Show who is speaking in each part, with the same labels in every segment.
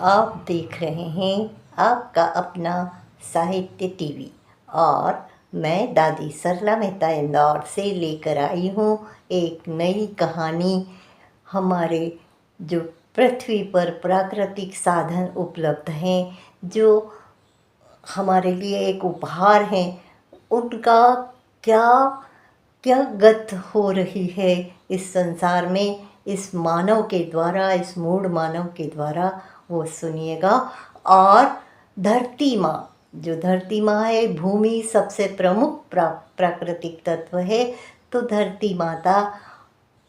Speaker 1: आप देख रहे हैं आपका अपना साहित्य टीवी और मैं दादी सरला मेहता इंदौर से लेकर आई हूँ एक नई कहानी। हमारे जो पृथ्वी पर प्राकृतिक साधन उपलब्ध हैं, जो हमारे लिए एक उपहार हैं, उनका क्या क्या गत हो रही है इस संसार में, इस मानव के द्वारा, इस मूढ़ मानव के द्वारा, वो सुनिएगा। और धरती माँ, जो धरती माँ है, भूमि सबसे प्रमुख प्राकृतिक तत्व है, तो धरती माता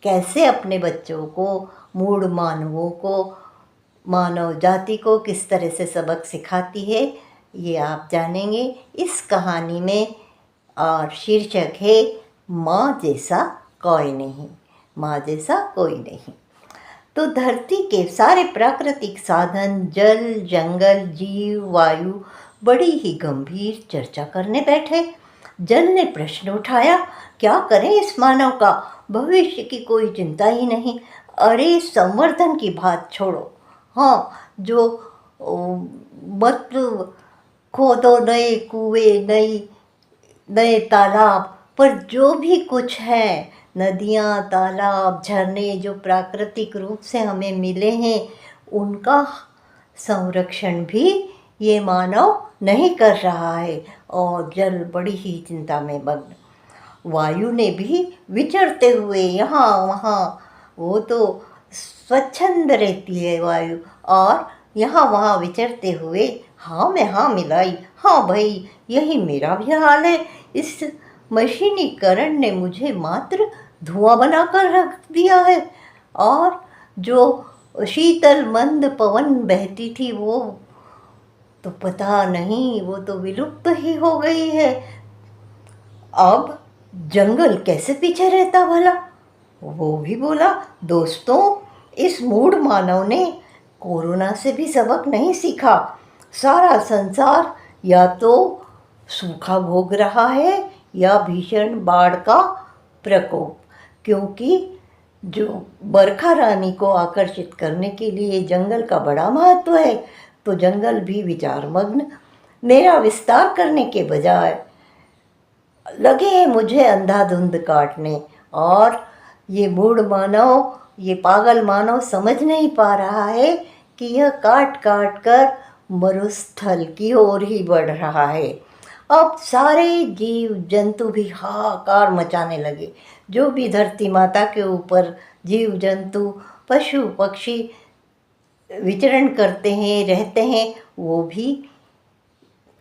Speaker 1: कैसे अपने बच्चों को, मूढ़ मानवों को, मानव जाति को किस तरह से सबक सिखाती है, ये आप जानेंगे इस कहानी में। और शीर्षक है माँ जैसा कोई नहीं, माँ जैसा कोई नहीं। तो धरती के सारे प्राकृतिक साधन, जल, जंगल, जीव, वायु बड़ी ही गंभीर चर्चा करने बैठे। जल ने प्रश्न उठाया, क्या करें इस मानव का, भविष्य की कोई चिंता ही नहीं। अरे संवर्धन की बात छोड़ो, हाँ, जो मतलब खोदो नए कुएं, नए तालाब, पर जो भी कुछ है, नदियाँ, तालाब, झरने जो प्राकृतिक रूप से हमें मिले हैं, उनका संरक्षण भी ये मानव नहीं कर रहा है और जल बड़ी ही चिंता में मग्न। वायु ने भी विचरते हुए यहाँ वहाँ, वो तो स्वच्छंद रहती है वायु, और यहाँ वहाँ विचरते हुए हाँ में हाँ मिलाई, हाँ भाई यही मेरा भी हाल है। इस मशीनीकरण ने मुझे मात्र धुआं बनाकर रख दिया है, और जो शीतल मंद पवन बहती थी वो तो पता नहीं, वो तो विलुप्त ही हो गई है। अब जंगल कैसे पीछे रहता भला। वो भी बोला, दोस्तों इस मूढ़ मानव ने कोरोना से भी सबक नहीं सीखा। सारा संसार या तो सूखा भोग रहा है या भीषण बाढ़ का प्रकोप, क्योंकि जो बरखा रानी को आकर्षित करने के लिए जंगल का बड़ा महत्व है, तो जंगल भी विचारमग्न मेरा विस्तार करने के बजाय लगे हैं मुझे अंधाधुंध काटने। और ये मूढ़ मानव, ये पागल मानव समझ नहीं पा रहा है कि यह काट काट कर मरुस्थल की ओर ही बढ़ रहा है। अब सारे जीव जंतु भी हाहाकार मचाने लगे। जो भी धरती माता के ऊपर जीव जंतु, पशु पक्षी विचरण करते हैं, रहते हैं, वो भी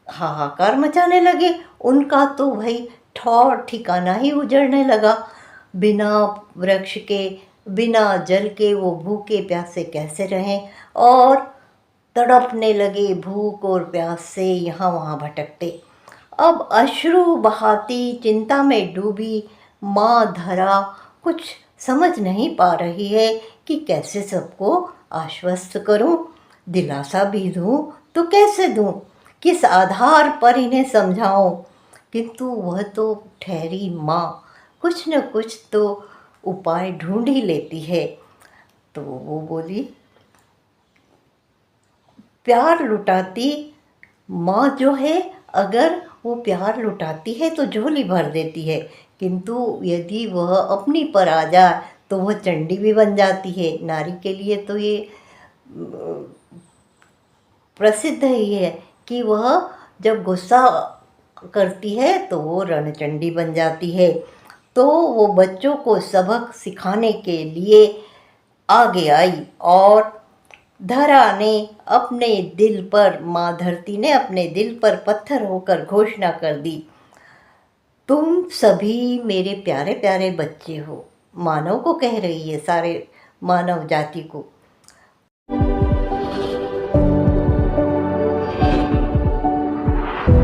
Speaker 1: हाहाकार मचाने लगे। उनका तो भाई ठौर ठिकाना ही उजड़ने लगा। बिना वृक्ष के, बिना जल के वो भूखे प्यासे कैसे रहें, और तड़पने लगे भूख और प्यास से, यहाँ वहाँ भटकते। अब अश्रु बहाती, चिंता में डूबी माँ धरा कुछ समझ नहीं पा रही है कि कैसे सबको आश्वस्त करूं, दिलासा भी दूं तो कैसे दूं, किस आधार पर इन्हें समझाऊं। किंतु वह तो ठहरी माँ कुछ न कुछ तो उपाय ढूंढ ही लेती है। तो वो बोली, प्यार लुटाती माँ जो है, अगर वो प्यार लुटाती है तो झोली भर देती है, किंतु यदि वह अपनी पर आ जाए तो वह चंडी भी बन जाती है। नारी के लिए तो ये प्रसिद्ध ही है कि वह जब गुस्सा करती है तो वो रणचंडी बन जाती है। तो वो बच्चों को सबक सिखाने के लिए आगे आई, और धरा ने अपने दिल पर, माँ धरती ने अपने दिल पर पत्थर होकर घोषणा कर दी, तुम सभी मेरे प्यारे प्यारे बच्चे हो। मानव को कह रही है, सारे मानव जाति को,